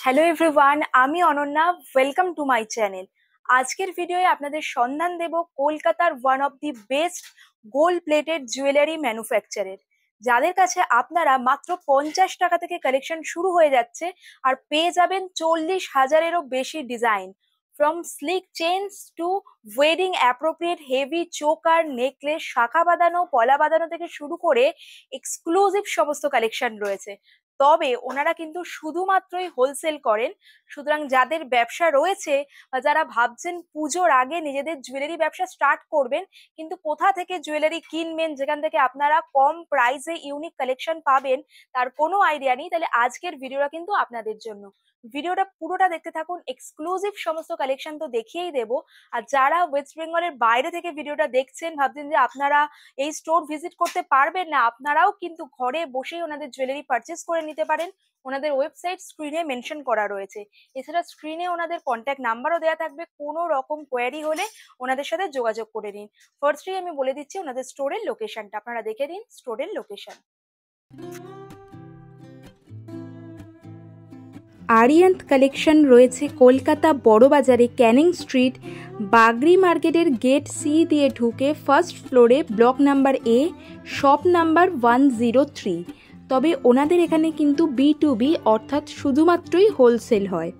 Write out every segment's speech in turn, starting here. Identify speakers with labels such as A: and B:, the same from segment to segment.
A: Hello everyone, আমি Ananya. Welcome to my channel. আজকের ভিডিওয়ে আপনাদের সন্ধান দেব কলকাতার one of the best gold plated jewellery ম্যানুফ্যাকচারের, যাদের কাছে আপনারা মাত্র 50 টাকা থেকে কালেকশন শুরু হয়ে যাচ্ছে আর পেয়ে যাবেন 40,000-এরও বেশি design. From sleek chains to wedding appropriate heavy choker, necklace, শাখা বাঁধানো, পলা বাঁধানো থেকে শুরু করে এক্সক্লুসিভ সমস্ত কালেকশন রয়েছে। তবে ওনারা কিন্তু শুধুমাত্রই হোলসেল করেন। সুতরাং যাদের ব্যবসা রয়েছে বা যারা ভাবছেন পুজোর আগে নিজেদের জুয়েলারি ব্যবসা স্টার্ট করবেন, কিন্তু কোথা থেকে জুয়েলারি কিনবেন যেখান থেকে আপনারা কম প্রাইসে ইউনিক কালেকশন পাবেন তার কোনো আইডিয়া নেই, তাহলে আজকের ভিডিওটা কিন্তু আপনাদের জন্য। ভিডিওটা পুরোটা দেখতে থাকুন। এক্সক্লুসিভ সমস্ত কালেকশন তো দেখিয়েই দেবো। আর যারা ওয়েস্ট বেঙ্গলের বাইরে থেকে ভিডিওটা দেখছেন, ভাবছেন যে আপনারা এই স্টোর ভিজিট করতে পারবেন না, আপনারাও কিন্তু ঘরে বসেই ওনাদের জুয়েলারি পারচেস করে নিতে পারেন। ওনাদের ওয়েবসাইট স্ক্রিনে মেনশন করা রয়েছে। এছাড়া স্ক্রিনে ওনাদের কন্ট্যাক্ট নাম্বারও দেওয়া থাকবে, কোনো রকম কোয়ারি হলে ওনাদের সাথে যোগাযোগ করে নিন। ফার্স্টলি আমি বলে দিচ্ছি ওনাদের স্টোরের লোকেশনটা, আপনারা দেখে নিন স্টোরের লোকেশন। আরিয়ান্ত কালেকশন রয়েছে কলকাতা বড়বাজারে, ক্যানিং স্ট্রিট, বাগরি মার্কেটের গেট সি দিয়ে ঢুকে ফার্স্ট ফ্লোরে, block number A, shop number 103। তবে ওনাদের এখানে কিন্তু B2B অর্থাৎ শুধুমাত্রই হোলসেল হয়।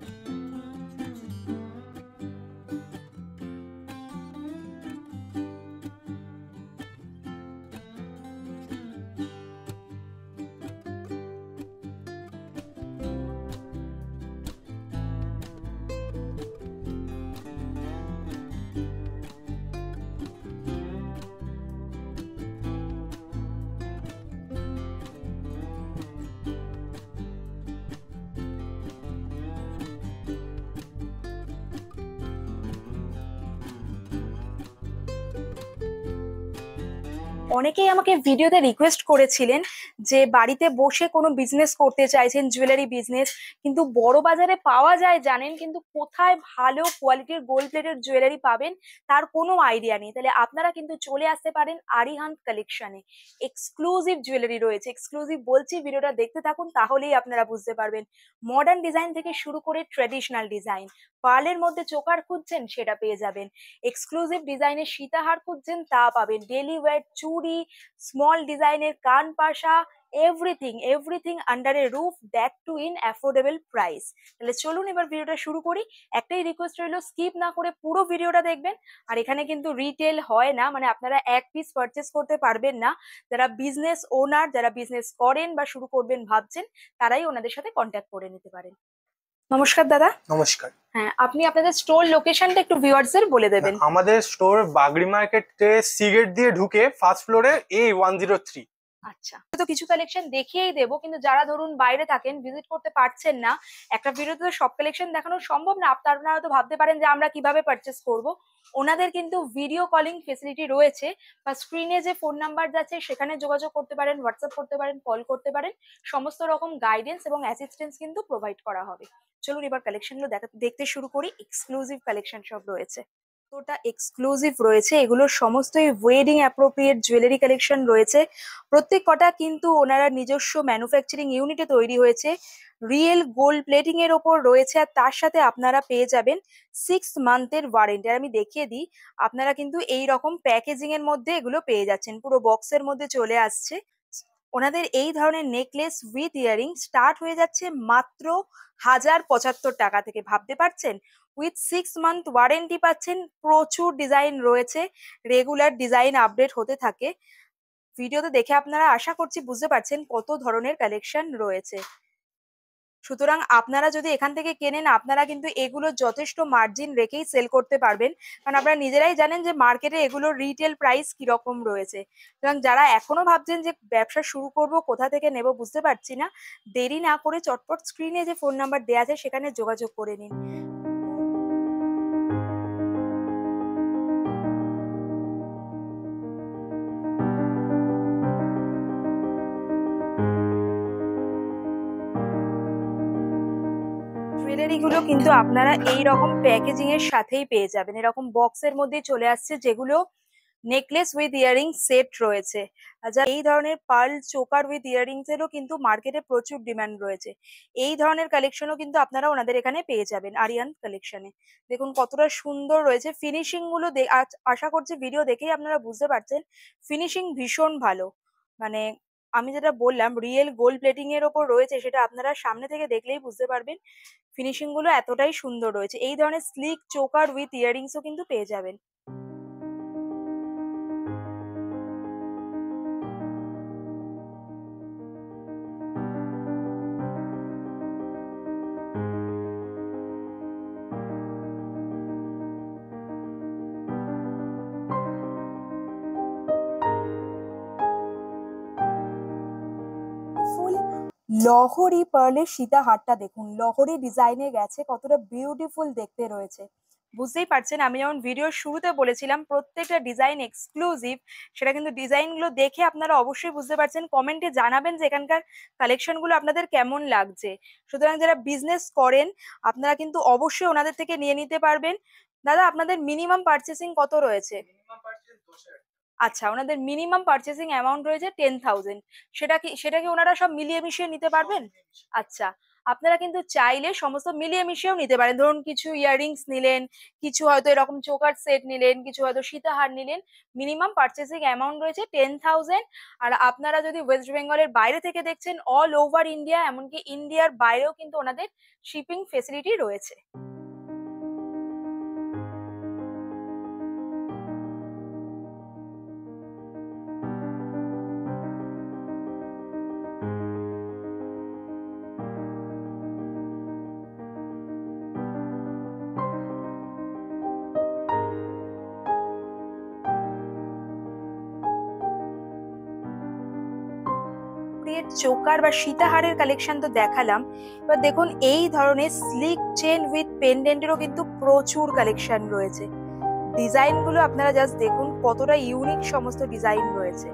A: অনেকেই আমাকে ভিডিওতে রিকোয়েস্ট করেছিলেন যে বাড়িতে বসে কোনো বিজনেস করতে চাইছেন, জুয়েলারি বিজনেস, কিন্তু বড় বাজারে পাওয়া যায় জানেন, কিন্তু কোথায় ভালো কোয়ালিটির গোল্ড প্লেটেড জুয়েলারি পাবেন তার কোনো আইডিয়া নেই। তাহলে আপনারা কিন্তু চলে আসতে পারেন আরিহান্ত কালেকশনে। এক্সক্লুসিভ জুয়েলারি রয়েছে। এক্সক্লুসিভ বলছি, ভিডিওটা দেখতে থাকুন তাহলেই আপনারা বুঝতে পারবেন। মডার্ন ডিজাইন থেকে শুরু করে ট্রেডিশনাল ডিজাইন, পার্লের মধ্যে চোকার খুঁজছেন সেটা পেয়ে যাবেন, এক্সক্লুসিভ ডিজাইনের সীতাহার খুঁজছেন তা পাবেন, ডেলি ওয়্যার চুড়ি, স্মল ডিজাইনের কান পাশা, everything everything under a roof, that too in affordable price. তাহলে চলুন এবার ভিডিওটা শুরু করি। একটাই রিকোয়েস্ট রইল, স্কিপ না করে পুরো ভিডিওটা দেখবেন। আর এখানে কিন্তু রিটেল হয় না, মানে আপনারা এক পিস পারচেস করতে পারবেন না। যারা বিজনেস ওনার, যারা বিজনেস করেন বা শুরু করবেন ভাবছেন, তারাই ওনাদের সাথে কন্ট্যাক্ট করে নিতে পারেন। নমস্কার দাদা।
B: নমস্কার।
A: হ্যাঁ, আপনি আপনাদের স্টোর লোকেশনটা একটু ভিউয়ার্সদের বলে দেবেন।
B: আমাদের স্টোর বাগরি মার্কেটে সি গেট দিয়ে ঢুকে ফার্স্ট ফ্লোরে A103।
A: আচ্ছা, তো কিছু কালেকশন দেখিয়েই দেবো, কিন্তু যারা ধরুন বাইরে থাকেন, ভিজিট করতে পারছেন না, একটা ভিডিওতে তো সব কালেকশন দেখানো সম্ভব না। আপনারা তো ভাবতে পারেন যে আমরা কিভাবে পারচেস করব। ওনাদের কিন্তু ভিডিও কলিং ফেসিলিটি রয়েছে, বা স্ক্রিনে যে ফোন নাম্বার যাচ্ছে সেখানে যোগাযোগ করতে পারেন, হোয়াটসঅ্যাপ করতে পারেন, কল করতে পারেন। সমস্ত রকম গাইডেন্স এবং অ্যাসিস্ট্যান্স কিন্তু প্রোভাইড করা হবে। চলুন এবার কালেকশনগুলো দেখতে শুরু করি। এক্সক্লুসিভ কালেকশন সব রয়েছে, ওটা এক্সক্লুসিভ রয়েছে। এগুলোর সমস্তই ওয়েডিং অ্যাপ্রোপ্রিয়েট জুয়েলারি কালেকশন রয়েছে। প্রত্যেক কটা কিন্তু ওনারা নিজস্ব ম্যানুফ্যাকচারিং ইউনিটে তৈরি হয়েছে, রিয়েল গোল্ড প্লেটিং এর ওপর রয়েছে। আর তার সাথে আপনারা পেয়ে যাবেন 6 মান্থের ওয়ারেন্টি। আর আমি দেখিয়ে দিই, আপনারা কিন্তু এই রকম প্যাকেজিং এর মধ্যে এগুলো পেয়ে যাচ্ছেন, পুরো বক্সের মধ্যে চলে আসছে। ওনাদের এই ধরনের নেকলেস উইথ ইয়ারিং স্টার্ট হয়ে যাচ্ছে মাত্র 1075 টাকা থেকে, ভাবতে পারছেন? উইথ 6 মান্থ ওয়ারেন্টি পাচ্ছেন। প্রচুর ডিজাইন রয়েছে, রেগুলার ডিজাইন আপডেট হতে থাকে। ভিডিওতে দেখে আপনারা আশা করছি বুঝতে পারছেন কত ধরনের কালেকশন রয়েছে। সুতরাং আপনারা যদি এখান থেকে কেনেন, আপনারা কিন্তু এগুলো যথেষ্ট মার্জিন রেখেই সেল করতে পারবেন, কারণ আপনারা নিজেরাই জানেন যে মার্কেটে এগুলোর রিটেল প্রাইস কিরকম রয়েছে। সুতরাং যারা এখনো ভাবছেন যে ব্যবসা শুরু করব, কোথা থেকে নেব বুঝতে পারছি না, দেরি না করে চটপট স্ক্রিনে যে ফোন নাম্বার দেওয়া আছে সেখানে যোগাযোগ করে নিন। জুয়েলারি গুলো কিন্তু আপনারা এই রকম প্যাকেজিং এর সাথেই পেয়ে যাবেন, এরকম বক্সের মধ্যে চলে আসছে, যেগুলো নেকলেস উইথ ইয়ারিং সেট রয়েছে। আচ্ছা, এই ধরনের পার্ল চোকার উইথ ইয়ারিংস এরও কিন্তু মার্কেটে প্রচুর ডিমান্ড রয়েছে। এই ধরনের কালেকশনও কিন্তু আপনারা ওনাদের এখানে পেয়ে যাবেন আরিয়ান কালেকশনে। দেখুন কতটা সুন্দর রয়েছে ফিনিশিং গুলো। আশা করছি ভিডিও দেখেই আপনারা বুঝতে পারছেন ফিনিশিং ভীষণ ভালো। মানে আমি যেটা বললাম রিয়েল গোল্ড প্লেটিং এর ওপর রয়েছে, সেটা আপনারা সামনে থেকে দেখলেই বুঝতে পারবেন ফিনিশিং গুলো এতটাই সুন্দর রয়েছে। এই ধরনের স্লিক চোকার উইথ ইয়ারিংসও কিন্তু পেয়ে যাবেন। ফুল লহরি পার্লের সীতাহারটা দেখুন, লহরি ডিজাইনে গেছে, কতটা বিউটিফুল দেখতে রয়েছে। বুঝতেই পারছেন আমি যেমন ভিডিওর শুরুতে বলেছিলাম প্রত্যেকটা ডিজাইন এক্সক্লুসিভ, সেটা কিন্তু ডিজাইনগুলো দেখে আপনারা অবশ্যই বুঝতে পারছেন। কমেন্টে জানাবেন যে এখানকার কালেকশনগুলো আপনাদের কেমন লাগছে। সুতরাং যারা বিজনেস করেন আপনারা কিন্তু অবশ্যই ওনাদের থেকে নিয়ে নিতে পারবেন। দাদা আপনাদের মিনিমাম পারচেসিং কত রয়েছে? আচ্ছা, ওনাদের মিনিমাম পারচেসিং অ্যামাউন্ট রয়েছে 10,000। সেটা কি ওনারা সব মিলিয়ে মিশিয়ে নিতে পারবেন? আচ্ছা, আপনারা কিন্তু চাইলে সমস্ত মিলিয়ে মিশিয়েও নিতে পারেন। ধরুন কিছু ইয়াররিংস নিলেন, কিছু হয়তো এরকম চোকার সেট নিলেন, কিছু হয়তো সীতাহার নিলেন। মিনিমাম পারচেসিং অ্যামাউন্ট রয়েছে 10,000। আর আপনারা যদি ওয়েস্ট বেঙ্গলের বাইরে থেকে দেখছেন, অল ওভার ইন্ডিয়া, এমনকি ইন্ডিয়ার বাইরেও কিন্তু ওনাদের শিপিং ফেসিলিটি রয়েছে। চোকার বা সীতাহারের কালেকশন তো দেখালাম, এবার দেখুন এই ধরনের স্লিক চেন উইথ পেন্ডেন্টেরও কিন্তু প্রচুর কালেকশন রয়েছে। ডিজাইন গুলো আপনারা জাস্ট দেখুন কতটা ইউনিক সমস্ত ডিজাইন রয়েছে।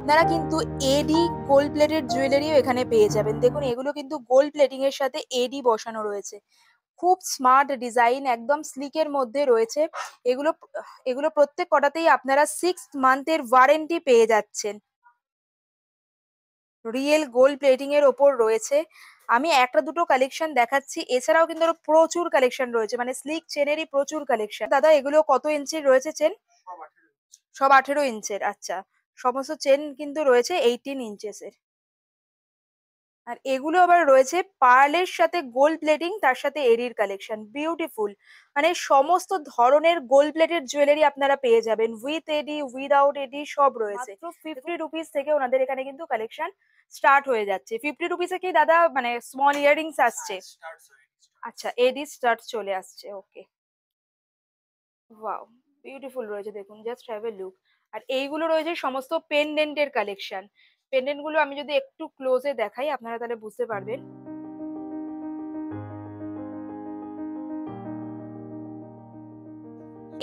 A: আপনারা কিন্তু এডি গোল্ড প্লেটেড জুয়েলারিও এখানে পেয়ে যাবেন। দেখুন এগুলো কিন্তু গোল্ড প্লেটিং এর সাথে এডি বসানো রয়েছে। খুব স্মার্ট ডিজাইন, একদম স্লিকের মধ্যে রয়েছে। এগুলো এগুলো প্রত্যেক কটাতেই আপনারা 6 মান্থের ওয়ারেন্টি পেয়ে যাচ্ছেন। রিয়েল গোল্ড প্লেটিং এর ওপর রয়েছে। আমি একটা দুটো কালেকশন দেখাচ্ছি, এছাড়াও কিন্তু আরো প্রচুর কালেকশন রয়েছে, মানে স্লিক চেনেরই প্রচুর কালেকশন। দাদা এগুলো কত ইঞ্চির রয়েছে চেন? সব 18 ইঞ্চের। আচ্ছা, সমস্ত চেন কিন্তু রয়েছে 18 ইঞ্চেসের। আর এগুলো আবার রয়েছে পার্লের সাথে গোল্ড প্লেটিং, তার সাথে এরির কালেকশন। বিউটিফুল, মানে সমস্ত ধরনের গোল্ড প্লেটেড জুয়েলারি আপনারা পেয়ে যাবেন, উইথ এডি উইদাউট এডি সব রয়েছে। মাত্র 50 রুপিস থেকে ওনাদের এখানে কিন্তু কালেকশন স্টার্ট হয়ে যাচ্ছে। 50 রুপিসে কি দাদা মানে স্মল ইয়াররিংস আসছে? আচ্ছা, এডি স্টার্ট চলে আসছে। ওকে, ওয়াও, বিউটিফুল রয়েছে দেখুন, জাস্ট হ্যাভ এ লুক। আর এইগুলো রয়েছে সমস্ত পেন্ডেন্টের কালেকশন। পেন্ডেন্ট গুলো আমি যদি একটু ক্লোজে দেখাই আপনারা তাহলে বুঝতে পারবেন।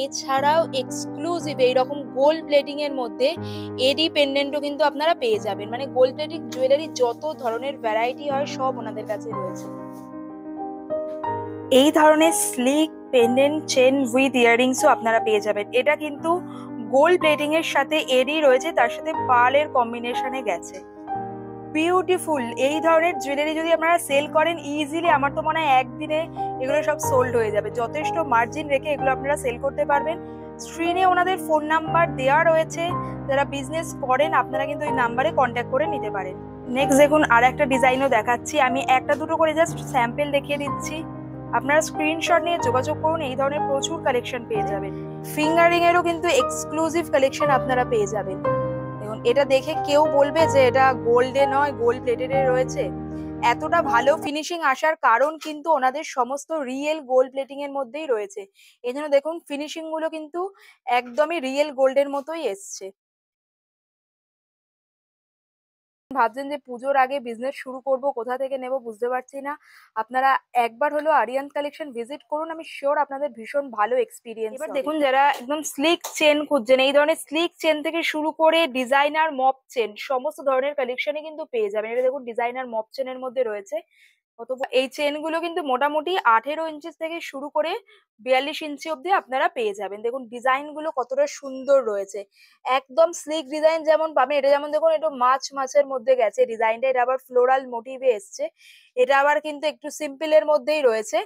A: এছাড়াও এক্সক্লুসিভ এইরকম গোল্ড প্লেটিং এর মধ্যে এডি পেন্ডেন্টও কিন্তু আপনারা পেয়ে যাবেন। মানে গোল্ড প্লেটিং জুয়েলারি যত ধরনের ভ্যারাইটি হয় সব ওনাদের কাছে রয়েছে। এই ধরনের স্লিক পেন্ডেন্ট চেন উইথ ইয়াররিংসও আপনারা পেয়ে যাবেন। এটা কিন্তু গোল্ড প্লেটিং এর সাথে এডি রয়েছে, তার সাথে পার্লের কম্বিনেশনে গেছে। বিউটিফুল, এই ধরনের জুয়েলারি যদি আপনারা সেল করেন ইজিলি আমার তো মনে হয় একদিনে এগুলো সব সোল্ড হয়ে যাবে। যথেষ্ট মার্জিন রেখে এগুলো আপনারা সেল করতে পারবেন। স্ক্রিনে ওনাদের ফোন নাম্বার দেওয়া রয়েছে, যারা বিজনেস করেন আপনারা কিন্তু এই নাম্বারে কন্ট্যাক্ট করে নিতে পারেন। নেক্সট দেখুন আর একটা ডিজাইনও দেখাচ্ছি, আমি একটা দুটো করে জাস্ট স্যাম্পল দেখিয়ে দিচ্ছি, আপনারা স্ক্রিনশট নিয়ে যোগাযোগ করুন। এই ধরনের প্রচুর কালেকশন পেয়ে যাবেন। ফিঙ্গারিং এরও কিন্তু এক্সক্লুসিভ কালেকশন আপনারা পেয়ে যাবেন। দেখুন এটা দেখে কেউ বলবে যে এটা গোল্ডে নয়, গোল্ড প্লেটেড এ রয়েছে। এতটা ভালো ফিনিশিং আসার কারণ কিন্তু ওনাদের সমস্ত রিয়েল গোল্ড প্লেটিং এর মধ্যেই রয়েছে। এই জন্য দেখুন ফিনিশিং গুলো কিন্তু একদমই রিয়েল গোল্ডের মতোই এসছে। ভাবছেন যে পুজোর আগে বিজনেস শুরু করব, কোথা থেকে নেব বুঝতে পারছি না, আপনারা একবার হলো আরিয়ান কালেকশন ভিজিট করুন, আমি শিওর আপনাদের ভীষণ ভালো এক্সপিরিয়েন্স। এবার দেখুন যারা একদম স্লিক চেন খুঁজছেন, এই ধরনের স্লিক চেন থেকে শুরু করে ডিজাইনার মপ চেন সমস্ত ধরনের কালেকশনই কিন্তু পেয়ে যাবেন। এটা দেখুন ডিজাইনার মপ চেনের মধ্যে রয়েছে, এই চেন গুলো কিন্তু মোটামুটি 18 ইঞ্চি থেকে শুরু করে 42 ইঞ্চি অব্দি আপনারা পেয়ে যাবেন। দেখুন ডিজাইন গুলো কতটা সুন্দর রয়েছে, একদম স্লিক ডিজাইন যেমন পাবেন, এটা যেমন দেখুন একটু মাছের মধ্যে গেছে ডিজাইনটা, এটা আবার ফ্লোরাল মোটিভে এসছে, এটা আবার কিন্তু একটু সিম্পল এর মধ্যেই রয়েছে।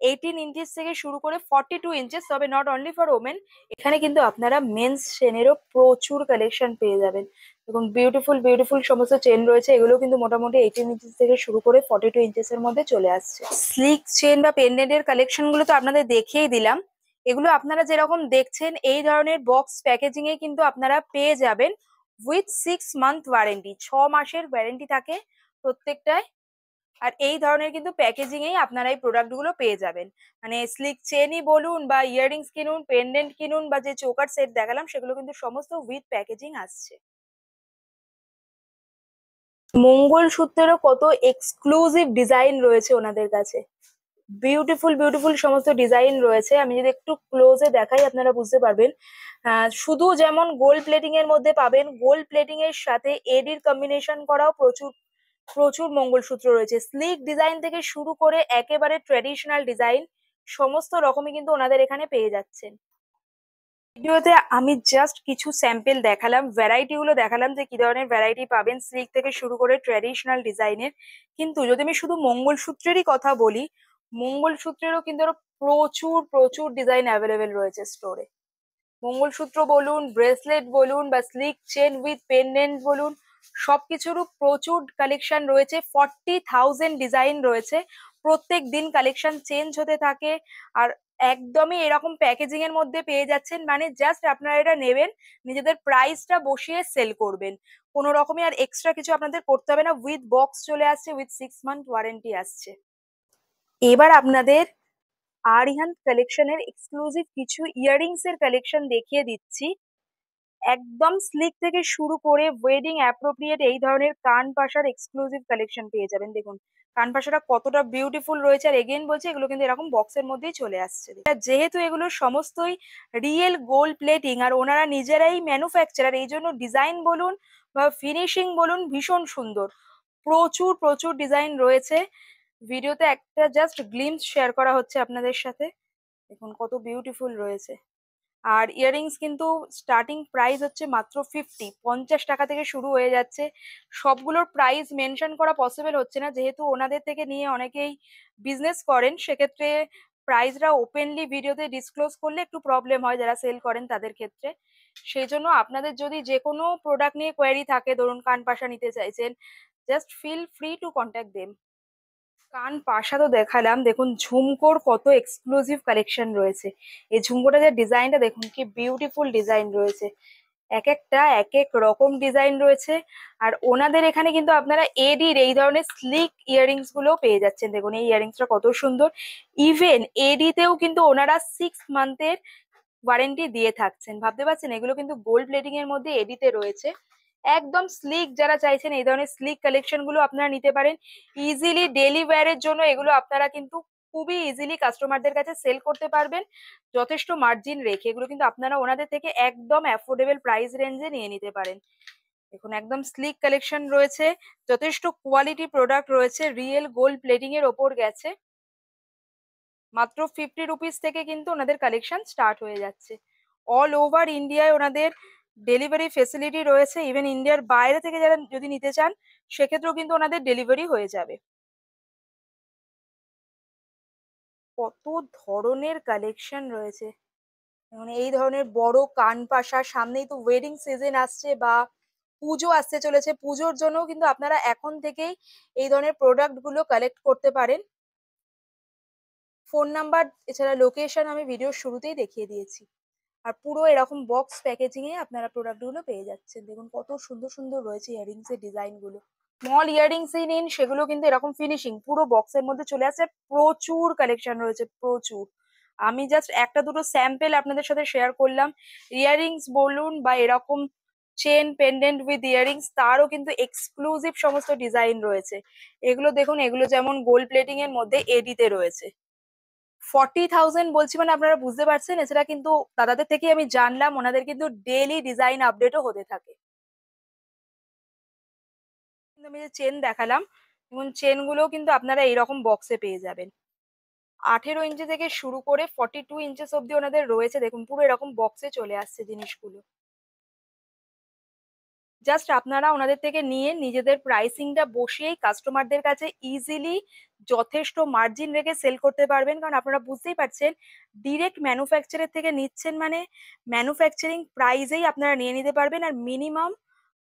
A: 18 ইঞ্চিস থেকে শুরু করে 42 ইঞ্চিস, তবে নট অনলি ফর ওমেন, এখানে কিন্তু আপনারা মেন্স চেনেরও প্রচুর কালেকশন পেয়ে যাবেন। দেখুন বিউটিফুল বিউটিফুল সমস্ত চেন রয়েছে, এগুলো কিন্তু মোটামুটি 18 ইঞ্চিস থেকে শুরু করে 42 ইঞ্চিস এর মধ্যে চলে আসছে। স্লিক চেন বা পেন্ডেন্টের কালেকশন গুলো তো আপনাদের দেখিয়েই দিলাম, এগুলো আপনারা যেরকম দেখছেন এই ধরনের বক্স প্যাকেজিং এ কিন্তু আপনারা পেয়ে যাবেন উইথ 6 মান্থ ওয়ারেন্টি, 6 মাসের ওয়ারেন্টি থাকে প্রত্যেকটায়। আর এই ধরনের কিন্তু প্যাকেজিং এই আপনারা এই প্রোডাক্ট গুলো পেয়ে যাবেন, মানে স্লিক চেনই বলুন বা ইয়াররিংস কিনুন, পেন্ডেন্ট কিনুন বা যে চোকার সেট দেখালাম সেগুলো কিন্তু সমস্ত উইথ প্যাকেজিং আসছে। মঙ্গলসূত্রেরও কত এক্সক্লুসিভ ডিজাইন রয়েছে ওনাদের কাছে, বিউটিফুল বিউটিফুল সমস্ত ডিজাইন রয়েছে। আমি যদি একটু ক্লোজে দেখাই আপনারা বুঝতে পারবেন। শুধু যেমন গোল্ড প্লেটিং এর মধ্যে পাবেন, গোল্ড প্লেটিং এর সাথে এডির কম্বিনেশন করাও প্রচুর প্রচুর মঙ্গলসূত্র রয়েছে। স্লিক ডিজাইন থেকে শুরু করে একেবারে ট্রেডিশনাল ডিজাইন সমস্ত রকমই কিন্তু ওনাদের এখানে পেয়ে যাচ্ছেন। ভিডিওতে আমি জাস্ট কিছু স্যাম্পল দেখালাম, ভ্যারাইটি গুলো দেখালাম যে কি ধরনের ভ্যারাইটি পাবেন স্লিক থেকে শুরু করে ট্র্যাডিশনাল ডিজাইনের। কিন্তু যদি আমি শুধু মঙ্গলসূত্রেরই কথা বলি, মঙ্গলসূত্রেরও কিন্তু আরো প্রচুর প্রচুর ডিজাইন অ্যাভেলেবেল রয়েছে স্টোরে। মঙ্গলসূত্র বলুন, ব্রেসলেট বলুন বা স্লিক চেন উইথ পেন্ডেন্ট বলুন, সবকিছুরও প্রচুর কালেকশন রয়েছে। 40,000 ডিজাইন রয়েছে, প্রত্যেক দিন কালেকশন চেঞ্জ হতে থাকে। আর একদমই এরকম প্যাকেজিং এর মধ্যে পেয়ে যাচ্ছেন, মানে জাস্ট আপনারা এটা নেবেন, নিজেদের প্রাইসটা বসিয়ে সেল করবেন, কোনো রকমই আর এক্সট্রা কিছু আপনাদের করতে হবে না। উইথ বক্স চলে আসছে, উইথ 6 মান্থ ওয়ারেন্টি আসছে। এবার আপনাদের আরিহান্ত কালেকশনের এক্সক্লুসিভ কিছু ইয়াররিংস এর কালেকশন দেখিয়ে দিচ্ছি। একদম স্লিক থেকে শুরু করে ওয়েডিং অ্যাপ্রোপ্রিয়েট এই ধরনের কান পাশার এক্সক্লুসিভ কালেকশন পেয়ে যাবেন। দেখুন কান পাশাটা কতটা বিউটিফুল রয়েছে, আর এগেইন বলছি এগুলো কিন্তু এরকম বক্সের মধ্যেই চলে আসছে। যেহেতু এগুলো সমস্তই রিয়েল গোল্ড প্লেটিং আর ওনারা নিজেরাই ম্যানুফ্যাকচারার, এই জন্য ডিজাইন বলুন বা ফিনিশিং বলুন ভীষণ সুন্দর, প্রচুর প্রচুর ডিজাইন রয়েছে। ভিডিওতে একটা জাস্ট গ্লিমস শেয়ার করা হচ্ছে আপনাদের সাথে, দেখুন কত বিউটিফুল রয়েছে। আর ইয়াররিংস কিন্তু স্টার্টিং প্রাইস হচ্ছে মাত্র 50 টাকা থেকে শুরু হয়ে যাচ্ছে। সবগুলোর প্রাইস মেনশন করা পসিবল হচ্ছে না, যেহেতু ওনাদের থেকে নিয়ে অনেকেই বিজনেস করেন, সেক্ষেত্রে প্রাইসরা ওপেনলি ভিডিওতে ডিসক্লোজ করলে একটু প্রবলেম হয় যারা সেল করেন তাদের ক্ষেত্রে। সেই জন্য আপনাদের যদি যে কোনো প্রোডাক্ট নিয়ে কোয়ারি থাকে, ধরুন কান পাশা নিতে চাইছেন, just feel free to contact them. কান পাশা তো দেখালাম, দেখুন ঝুমকোর কত এক্সক্লুসিভ কালেকশন রয়েছে। এই ঝুমকোটা যে ডিজাইনটা দেখুন কি বিউটিফুল ডিজাইন রয়েছে, এক একটা এক এক রকম ডিজাইন রয়েছে। আর ওনাদের এখানে কিন্তু আপনারা এডির এই ধরনের স্লিক ইয়াররিংস গুলো পেয়ে যাচ্ছেন। দেখুন এই ইয়াররিংসটা কত সুন্দর, ইভেন এডিতেও কিন্তু ওনারা 6 মান্থের ওয়ারেন্টি দিয়ে থাকছেন। ভাবতে পারছেন এগুলো কিন্তু গোল্ড প্লেটিং এর মধ্যে এডিতে রয়েছে। একদম স্লিক যারা চাইছেন এই ধরনের স্লিক কালেকশন গুলো আপনারা নিতে পারেন ইজিলি। ডেলি ওয়্যারের জন্য এগুলো আপনারা কিন্তু খুবই ইজিলি কাস্টমারদের কাছে সেল করতে পারবেন যথেষ্ট মার্জিন রেখে। এগুলো কিন্তু আপনারা ওনাদের থেকে একদম অ্যাফোর্ডেবল প্রাইস রেঞ্জে নিয়ে নিতে পারেন। দেখুন একদম স্লিক কালেকশন রয়েছে, যথেষ্ট কোয়ালিটি প্রোডাক্ট রয়েছে, রিয়েল গোল্ড প্লেটিং এর ওপর গেছে। মাত্র 50 রুপিস থেকে কিন্তু ওনাদের কালেকশন স্টার্ট হয়ে যাচ্ছে। অল ওভার ইন্ডিয়ায় ওনাদের ডেলিভারি ফেসিলিটি রয়েছে, ইভেন ইন্ডিয়ার বাইরে থেকে যারা যদি নিতে চান সেক্ষেত্রেও কিন্তু ওনাদের ডেলিভারি হয়ে যাবে। কত ধরনের কালেকশন রয়েছে, মানে এই ধরনের বড় কান পাশা, সামনেই তো ওয়েডিং সিজন আসছে বা পুজো আসতে চলেছে, পুজোর জন্য কিন্তু আপনারা এখন থেকেই এই ধরনের প্রোডাক্ট গুলো কালেক্ট করতে পারেন। ফোন নাম্বার এছাড়া লোকেশন আমি ভিডিওর শুরুতেই দেখিয়ে দিয়েছি। আর পুরো এরকম বক্স প্যাকেজিং এ আপনারা প্রোডাক্ট গুলো পেয়ে যাচ্ছেন। দেখুন কত সুন্দর সুন্দর রয়েছে ইয়াররিংস এর ডিজাইন গুলো। স্মল ইয়াররিংস নিন সেগুলো কিন্তু এরকম ফিনিশিং পুরো বক্সের মধ্যে চলে আসছে। প্রচুর কালেকশন রয়েছে প্রচুর, আমি জাস্ট একটা দুটো স্যাম্পল আপনাদের সাথে শেয়ার করলাম। ইয়াররিংস বলুন বা এরকম চেন পেন্ডেন্ট উইথ ইয়াররিংস, তারও কিন্তু এক্সক্লুসিভ সমস্ত ডিজাইন রয়েছে। এগুলো দেখুন, এগুলো যেমন গোল্ড প্লেটিং এর মধ্যে এডিতে রয়েছে। 40,000 বলছি মানে আপনারা বুঝতে পারছেন। এছাড়া কিন্তু দাদাদের থেকে আমি জানলাম ওনাদের কিন্তু ডেইলি ডিজাইন আপডেটও হতে থাকে। আমি যে চেন দেখালাম এবং চেনগুলো কিন্তু আপনারা এইরকম বক্সে পেয়ে যাবেন। 18 ইঞ্চি থেকে শুরু করে 42 ইঞ্চেস অব্দি ওনাদের রয়েছে, দেখুন পুরো এরকম বক্সে চলে আসছে জিনিসগুলো। জাস্ট আপনারা ওনাদের থেকে নিয়ে নিজেদের প্রাইসিংটা বসিয়েই কাস্টমারদের কাছে ইজিলি যথেষ্ট মার্জিন রেখে সেল করতে পারবেন, কারণ আপনারা বুঝতেই পারছেন ডিরেক্ট ম্যানুফ্যাকচারের থেকে নিচ্ছেন মানে ম্যানুফ্যাকচারিং প্রাইসেই আপনারা নিয়ে নিতে পারবেন। আর মিনিমাম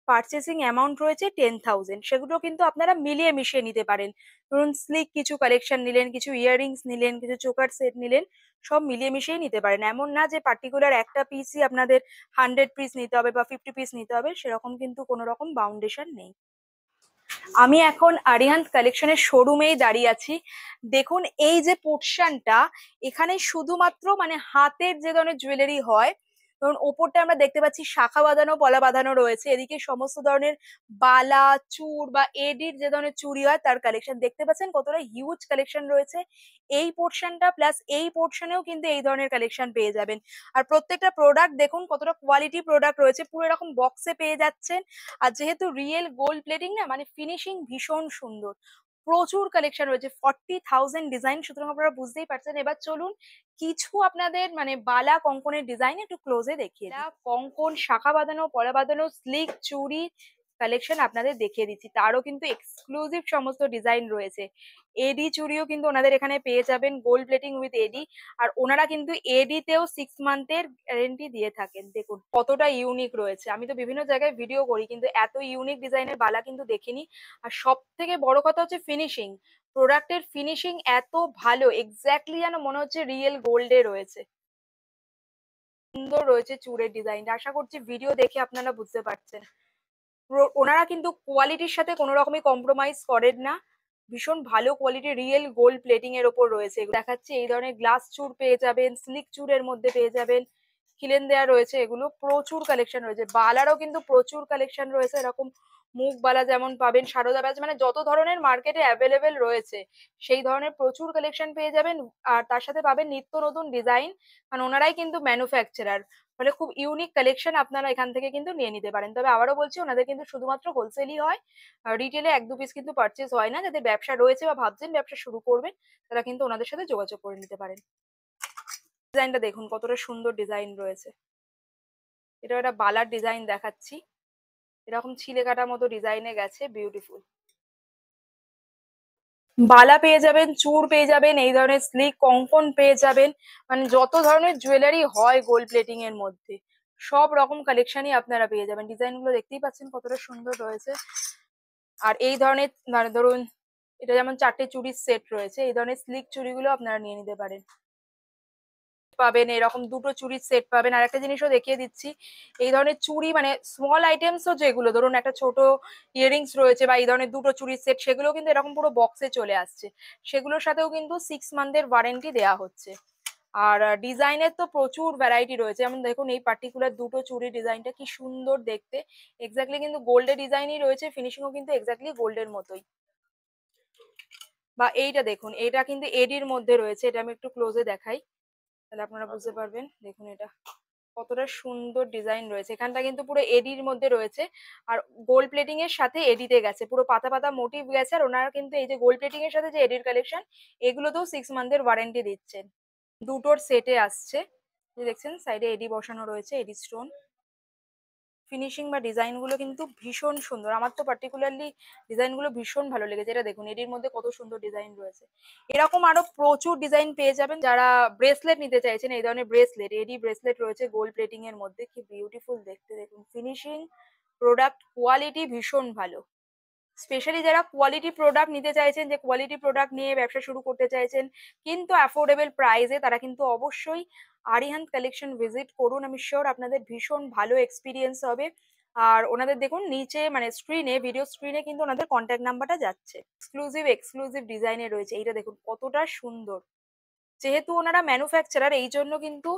A: পারচেসিং অ্যামাউন্ট রয়েছে 10,000, সেগুলো কিন্তু আপনারা মিলিয়ে মিশিয়ে নিতে পারেন। ধরুন স্লিক কিছু কালেকশন নিলেন, কিছু ইয়াররিংস নিলেন, কিছু চোকার সেট নিলেন, সব মিলিয়ে মিশিয়েই নিতে পারেন। এমন না যে পার্টিকুলার একটা পিসই আপনাদের 100 পিস নিতে হবে বা 50 পিস নিতে হবে, সেরকম কিন্তু কোনো রকম বাউন্ডেশন নেই। আমি এখন আরিহান্ত কালেকশনের শোরুমেই দাঁড়িয়ে আছি। দেখুন এই যে পোর্শনটা, এখানে শুধুমাত্র মানে হাতের যে ধরনের জুয়েলারি হয়, ধরুন ওপরটা আমরা দেখতে পাচ্ছি শাখা বাঁধানো পলা বাঁধানো রয়েছে, এদিকে সমস্ত ধরনের বালা চূড় বা এডির যে ধরনের চুড়ি হয় তার কালেকশন দেখতে পাচ্ছেন, কতটা হিউজ কালেকশন রয়েছে। এই পোর্শনটা প্লাস এই পোর্শনেও কিন্তু এই ধরনের কালেকশন পেয়ে যাবেন। আর প্রত্যেকটা প্রোডাক্ট দেখুন কতটা কোয়ালিটি প্রোডাক্ট রয়েছে, পুরো এরকম বক্সে পেয়ে যাচ্ছেন। আর যেহেতু রিয়েল গোল্ড প্লেটিং না, মানে ফিনিশিং ভীষণ সুন্দর, প্রচুর কালেকশন রয়েছে, 40,000 ডিজাইন, সুতরাং আপনারা বুঝতেই পারছেন। এবার চলুন কিছু আপনাদের মানে বালা কঙ্কনের ডিজাইন একটু ক্লোজে দেখিয়ে দিই। কঙ্কন, শাখা বাঁধানো, পলা বাঁধানো, স্লিক চুড়ি কালেকশন আপনাদের দেখিয়ে দিচ্ছি, তারও কিন্তু এক্সক্লুসিভ সমস্ত ডিজাইন রয়েছে। এডি চুড়িও কিন্তু ওনাদের এখানে পেয়ে যাবেন, গোল্ড প্লেটিং উইথ এডি। আর ওনারা কিন্তু এডিতেও 6 মান্থের গ্যারেন্টি দিয়ে থাকেন। দেখুন কতটা ইউনিক রয়েছে, আমি তো বিভিন্ন জায়গায় ভিডিও করি কিন্তু এত ইউনিক ডিজাইনের বালা কিন্তু দেখিনি। আর সব থেকে বড় কথা হচ্ছে ফিনিশিং, প্রোডাক্টের ফিনিশিং এত ভালো, এক্স্যাক্টলি যেন মনে হচ্ছে রিয়েল গোল্ডে রয়েছে। সুন্দর রয়েছে চূড়ের ডিজাইনটা, আশা করছি ভিডিও দেখে আপনারা বুঝতে পারছেন। ওনারা কিন্তু কোয়ালিটির সাথে কোনো রকমই কম্প্রোমাইজ করেন না, ভীষণ ভালো কোয়ালিটি রিয়েল গোল্ড প্লেটিং এর ওপর রয়েছে। দেখাচ্ছে এই ধরনের গ্লাস চূড় পেয়ে যাবেন, স্লিক চূড়ের মধ্যে পেয়ে যাবেন, খিলেন দেওয়া রয়েছে, এগুলো প্রচুর কালেকশন রয়েছে। বালারও কিন্তু প্রচুর কালেকশন রয়েছে, এরকম মুখ বালা যেমন পাবেন, সারদা ব্যাজ, মানে যত ধরনের মার্কেটে অ্যাভেলেবেল রয়েছে সেই ধরনের প্রচুর কালেকশন পেয়ে যাবেন। আর তার সাথে পাবেন নিত্য নতুন ডিজাইন, কারণ ওনারাই কিন্তু ম্যানুফ্যাকচারার, ফলে খুব ইউনিক কালেকশন আপনারা এখান থেকে কিন্তু নিয়ে নিতে পারেন। তবে আবারও বলছি ওনাদের কিন্তু শুধুমাত্র হোলসেলই হয়, রিটেলে 1-2 পিস কিন্তু পারচেস হয় না। যাদের ব্যবসা রয়েছে বা ভাবছেন ব্যবসা শুরু করবেন, তারা কিন্তু ওনাদের সাথে যোগাযোগ করে নিতে পারেন। ডিজাইনটা দেখুন কতটা সুন্দর ডিজাইন রয়েছে, এটা একটা বালার ডিজাইন দেখাচ্ছি, এরকম ছিলে কাটার মতো ডিজাইনে গেছে, বিউটিফুল। বালা পেয়ে যাবেন, চূড় পেয়ে যাবেন, এই ধরনের স্লিক কঙ্কন পেয়ে যাবেন, মানে যত ধরনের জুয়েলারি হয় গোল্ড প্লেটিং এর মধ্যে সব রকম কালেকশনই আপনারা পেয়ে যাবেন। ডিজাইন গুলো দেখতেই পাচ্ছেন কতটা সুন্দর রয়েছে। আর এই ধরনের মানে ধরুন এটা যেমন 4টে চুড়ির সেট রয়েছে, এই ধরনের স্লিক চুড়িগুলো আপনারা নিয়ে নিতে পারেন। পাবেন এরকম 2টো চুড়ির সেট পাবেন। আর একটা জিনিসও দেখিয়ে দিচ্ছি, এই ধরনের চুড়ি মানে স্মল আইটেমসও যেগুলো ধরুন একটা ছোট ইয়াররিংস রয়েছে বা এই ধরনের 2টো চুড়ির সেট, সেগুলো কিন্তু এরকম পুরো বক্সে চলে আসছে, সেগুলোর সাথেও কিন্তু 6 মান্থের ওয়ারেন্টি দেওয়া হচ্ছে। আর ডিজাইনের তো প্রচুর ভ্যারাইটি রয়েছে, যেমন দেখুন এই পার্টিকুলার 2টো চুড়ি ডিজাইনটা কি সুন্দর দেখতে, এক্স্যাক্টলি কিন্তু গোল্ডের ডিজাইনই রয়েছে, ফিনিশিংও কিন্তু এক্স্যাক্টলি গোল্ডের মতোই। বা এইটা দেখুন, এটা কিন্তু এডির মধ্যে রয়েছে, এটা আমি একটু ক্লোজে দেখাই তাহলে আপনারা বুঝতে পারবেন। দেখুন এটা কতটা সুন্দর ডিজাইন রয়েছে, এখানটা কিন্তু পুরো এডির মধ্যে রয়েছে আর গোল্ড প্লেটিং এর সাথে এডিতে গেছে, পুরো পাতা পাতা মোটিভ গেছে। আর ওনারা কিন্তু এই যে গোল্ড প্লেটিং এর সাথে যে এডির কালেকশন, এগুলোতেও 6 মান্থের ওয়ারেন্টি দিচ্ছেন। দুটোর সেটে আসছে, যে দেখছেন সাইডে এডি বসানো রয়েছে, এডি স্টোন। ফিনিশিং বা ডিজাইন গুলো কিন্তু ভীষণ সুন্দর, আমার তো পার্টিকুলারলি ডিজাইন গুলো ভীষণ ভালো লেগেছে। এটা দেখুন এডির মধ্যে কত সুন্দর ডিজাইন রয়েছে, এরকম আরো প্রচুর ডিজাইন পেয়ে যাবেন। যারা ব্রেসলেট নিতে চাইছেন, এই ধরনের ব্রেসলেট, এডি ব্রেসলেট রয়েছে গোল্ড প্লেটিং এর মধ্যে, কি বিউটিফুল দেখতে। দেখুন ফিনিশিং, প্রোডাক্ট কোয়ালিটি ভীষণ ভালো। স্পেশালি যারা কোয়ালিটি প্রোডাক্ট নিতে চাইছেন, যে কোয়ালিটি প্রোডাক্ট নিয়ে ব্যবসা শুরু করতে চাইছেন কিন্তু অ্যাফোর্ডেবল প্রাইসে, তারা কিন্তু অবশ্যই আরিহান্ত কালেকশন ভিজিট করুন, আমি শিওর আপনাদের ভীষণ ভালো এক্সপিরিয়েন্স হবে। আর ওনাদের দেখুন নিচে মানে স্ক্রিনে, ভিডিও স্ক্রিনে কিন্তু ওনাদের কন্ট্যাক্ট নাম্বারটা যাচ্ছে। এক্সক্লুসিভ এক্সক্লুসিভ ডিজাইনে রয়েছে, এইটা দেখুন কতটা সুন্দর। যেহেতু ওনারা ম্যানুফ্যাকচারার, এই জন্য কিন্তু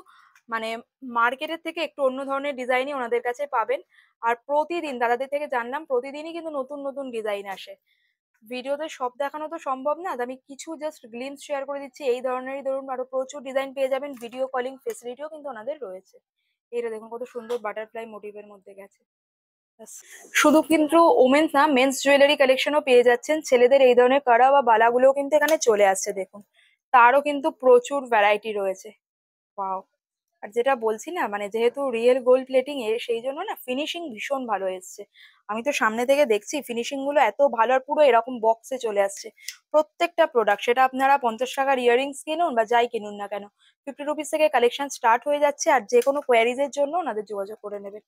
A: মানে মার্কেটের থেকে একটু অন্য ধরনের ডিজাইনই ওনাদের কাছে পাবেন। আর প্রতিদিন দাদাদের থেকে জানলাম প্রতিদিনই কিন্তু নতুন নতুন ডিজাইন আসে। ভিডিওতে সব দেখানো তো সম্ভব না, আমি কিছু জাস্ট গ্লিমস শেয়ার করে দিচ্ছি। এই ধরনেরই ধরুন আরো প্রচুর ডিজাইন পেয়ে যাবেন, ভিডিও কলিং ফেসিলিটিও কিন্তু ওনাদের রয়েছে। এটা দেখুন কত সুন্দর বাটারফ্লাই মোটিভের মধ্যে গেছে। শুধু কিন্তু ওমেন্স না, মেন্স জুয়েলারি কালেকশনও পেয়ে যাচ্ছেন। ছেলেদের এই ধরনের কড়া বা বালাগুলোও কিন্তু এখানে চলে আসছে দেখুন, তারও কিন্তু প্রচুর ভ্যারাইটি রয়েছে। ওয়াও! আর যেটা বলছি না, মানে যেহেতু রিয়েল গোল্ড প্লেটিং এর, সেই জন্য না ফিনিশিং ভীষণ ভালো এসছে। আমি তো সামনে থেকে দেখছি ফিনিশিং গুলো এত ভালো, আর পুরো এরকম বক্সে চলে আসছে প্রত্যেকটা প্রোডাক্ট। সেটা আপনারা 50 টাকার ইয়াররিংস কিনুন বা যাই কিনুন না কেন, 50 রুপিস থেকে কালেকশন স্টার্ট হয়ে যাচ্ছে। আর যে কোনো কোয়ারিজ এর জন্য ওনাদের যোগাযোগ করে নেবেন।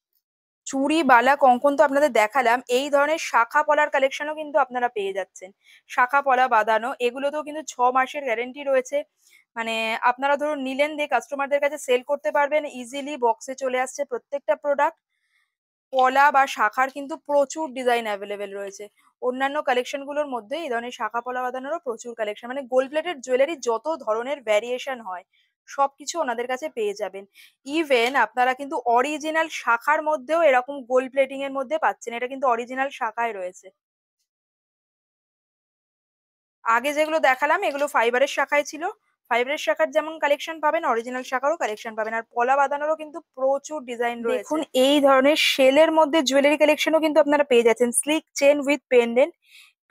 A: চুড়ি, বালা, কঙ্কন তো আপনাদের দেখালাম, এই ধরনের শাখা পলার কালেকশনও কিন্তু আপনারা পেয়ে যাচ্ছেন। শাখা পলা বাঁধানো, এগুলোতেও কিন্তু 6 মাসের গ্যারেন্টি রয়েছে। মানে আপনারা ধরুন নিলেন, দিয়ে কাস্টমারদের কাছে সেল করতে পারবেন ইজিলি। বক্সে চলে আসছে প্রত্যেকটা প্রোডাক্ট। পলা বা শাখার কিন্তু প্রচুর ডিজাইন অ্যাভেলেবেল রয়েছে। অন্যান্য কালেকশন গুলোর মধ্যে এই ধরনের শাখা পলা বাঁধানোরও প্রচুর কালেকশন, মানে গোল্ড প্লেটেড জুয়েলারি যত ধরনের ভ্যারিয়েশন হয় সবকিছু ওনাদের কাছে পেয়ে যাবেন। ইভেন আপনারা কিন্তু অরিজিনাল শাখার মধ্যেও এরকম গোল্ড প্লেটিং এর মধ্যে পাচ্ছেন, এটা কিন্তু অরিজিনাল শাখায় রয়েছে। আগে যেগুলো দেখালাম এগুলো ফাইবারের শাখায় ছিল। ফাইবারের শাখার যেমন কালেকশন পাবেন, অরিজিনাল শাখারও কালেকশন পাবেন। আর পলা বাঁধানোরও কিন্তু প্রচুর ডিজাইন রয়েছে। দেখুন এই ধরনের শেলের মধ্যে জুয়েলারি কালেকশনও কিন্তু আপনারা পেয়ে যাচ্ছেন। স্লিক চেন উইথ পেন্ডেন্ট,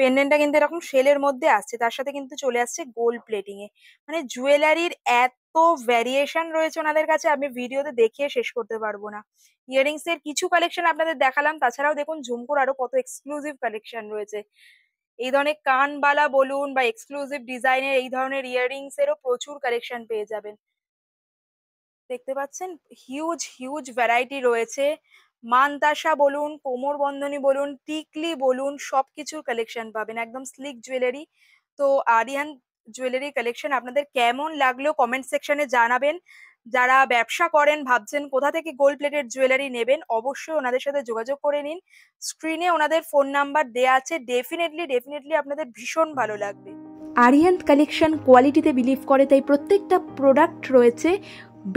A: পেন্ডেন্টটা কিন্তু এরকম শেলের মধ্যে আসছে, তার সাথে কিন্তু চলে আসছে গোল্ড প্লেটিং এ। মানে জুয়েলারির এত ভ্যারিয়েশন রয়েছে ওনাদের কাছে, আমি ভিডিওতে দেখিয়ে শেষ করতে পারবো না। ইয়াররিংস এর কিছু কালেকশন আপনাদের দেখালাম, তাছাড়াও দেখুন ঝুমকোর আরো কত এক্সক্লুসিভ কালেকশন রয়েছে। এই ধরনের কানবালা বলুন বা এক্সক্লুসিভ ডিজাইনের এই ধরনের ইয়াররিংস এরও প্রচুর কালেকশন পেয়ে যাবেন। দেখতে পাচ্ছেন হিউজ হিউজ ভ্যারাইটি রয়েছে। মানতাসা বলুন, কোমর বন্ধনী বলুন, টিকলি বলুন, সবকিছুর কালেকশন পাবেন। একদম স্লিক জুয়েলারি। তো আরিয়ান জুয়েলারি কালেকশন আপনাদের কেমন লাগলো কমেন্ট সেকশনে জানাবেন। যারা ব্যবসা করেন, ভাবছেন কোথা থেকে গোল্ড প্লেটেড জুয়েলারি নেবেন, অবশ্যই ওনাদের সাথে যোগাযোগ করে নিন। স্ক্রিনে ওনাদের ফোন নাম্বার দেয়া আছে। ডেফিনেটলি ডেফিনেটলি আপনাদের ভীষণ ভালো লাগবে।
C: আরিয়ান্থ কালেকশন কোয়ালিটিতে বিলিভ করে, তাই প্রত্যেকটা প্রোডাক্ট রয়েছে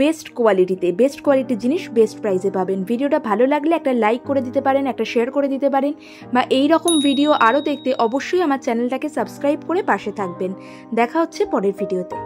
C: বেস্ট কোয়ালিটিতে। বেস্ট কোয়ালিটির জিনিস বেস্ট প্রাইসে পাবেন। ভিডিওটা ভালো লাগলে একটা লাইক করে দিতে পারেন, একটা শেয়ার করে দিতে পারেন, বা এই রকম ভিডিও আরও দেখতে অবশ্যই আমার চ্যানেলটাকে সাবস্ক্রাইব করে পাশে থাকবেন। দেখা হচ্ছে পরের ভিডিওতে।